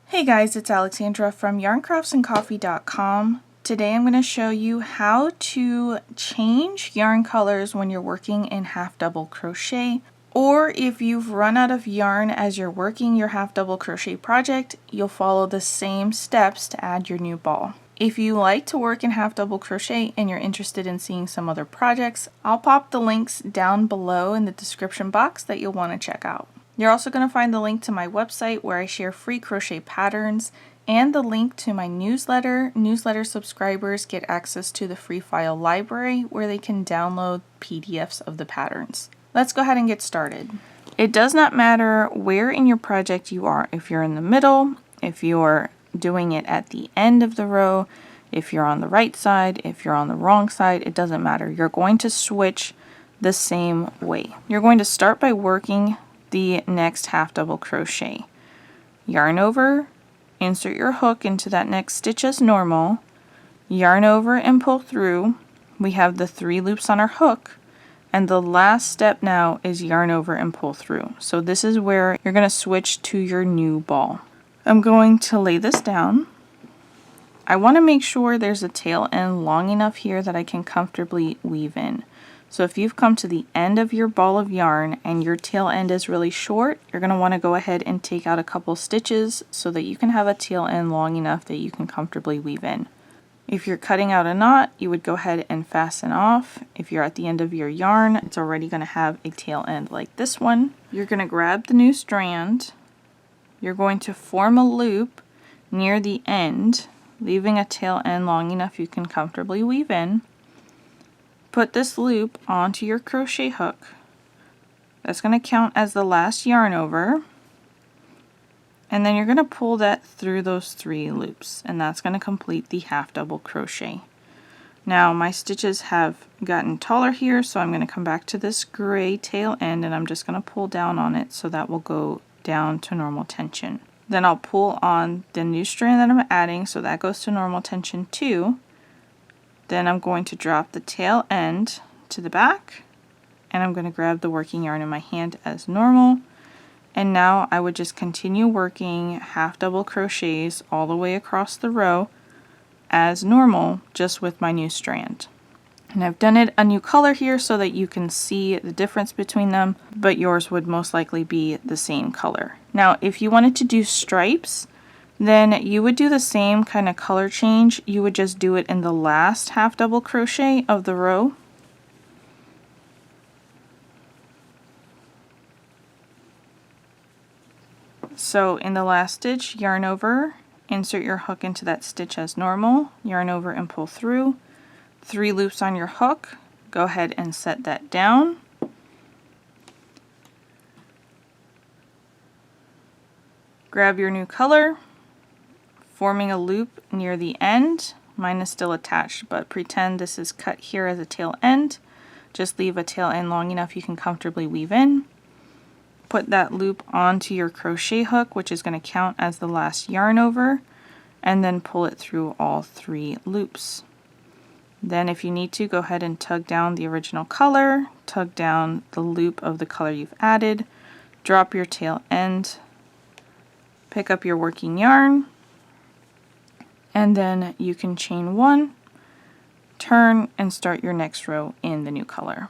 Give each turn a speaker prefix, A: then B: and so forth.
A: Hey guys, it's Alexandra from yarncraftsandcoffee.com. Today I'm going to show you how to change yarn colors when you're working in half double crochet, or if you've run out of yarn as you're working your half double crochet project, you'll follow the same steps to add your new ball. If you like to work in half double crochet and you're interested in seeing some other projects, I'll pop the links down below in the description box that you'll want to check out. You're also going to find the link to my website where I share free crochet patterns and the link to my newsletter. Newsletter subscribers get access to the free file library where they can download PDFs of the patterns. Let's go ahead and get started. It does not matter where in your project you are, if you're in the middle, if you're doing it at the end of the row, if you're on the right side, if you're on the wrong side, it doesn't matter. You're going to switch the same way. You're going to start by working the next half double crochet. Yarn over, insert your hook into that next stitch as normal, yarn over and pull through. We have the 3 loops on our hook, and the last step now is yarn over and pull through. So this is where you're going to switch to your new ball. I'm going to lay this down. I want to make sure there's a tail end long enough here that I can comfortably weave in. So if you've come to the end of your ball of yarn and your tail end is really short, you're going to want to go ahead and take out a couple stitches so that you can have a tail end long enough that you can comfortably weave in. If you're cutting out a knot, you would go ahead and fasten off. If you're at the end of your yarn, it's already going to have a tail end like this one. You're going to grab the new strand. You're going to form a loop near the end, leaving a tail end long enough you can comfortably weave in. Put this loop onto your crochet hook. That's going to count as the last yarn over. And then you're going to pull that through those 3 loops, and that's going to complete the half double crochet. Now my stitches have gotten taller here, so I'm going to come back to this gray tail end and I'm just going to pull down on it so that will go down to normal tension. Then I'll pull on the new strand that I'm adding, so that goes to normal tension too. Then I'm going to drop the tail end to the back, and I'm going to grab the working yarn in my hand as normal. And now I would just continue working half double crochets all the way across the row as normal, just with my new strand. And I've done it a new color here so that you can see the difference between them, but yours would most likely be the same color. Now if you wanted to do stripes, then you would do the same kind of color change. You would just do it in the last half double crochet of the row. So in the last stitch, yarn over, insert your hook into that stitch as normal, yarn over and pull through. 3 loops on your hook, go ahead and set that down. Grab your new color, forming a loop near the end. Mine is still attached, but pretend this is cut here as a tail end. Just leave a tail end long enough you can comfortably weave in. Put that loop onto your crochet hook, which is going to count as the last yarn over, and then pull it through all 3 loops. Then if you need to, go ahead and tug down the original color, tug down the loop of the color you've added, drop your tail end, pick up your working yarn, and then you can chain 1, turn, and start your next row in the new color.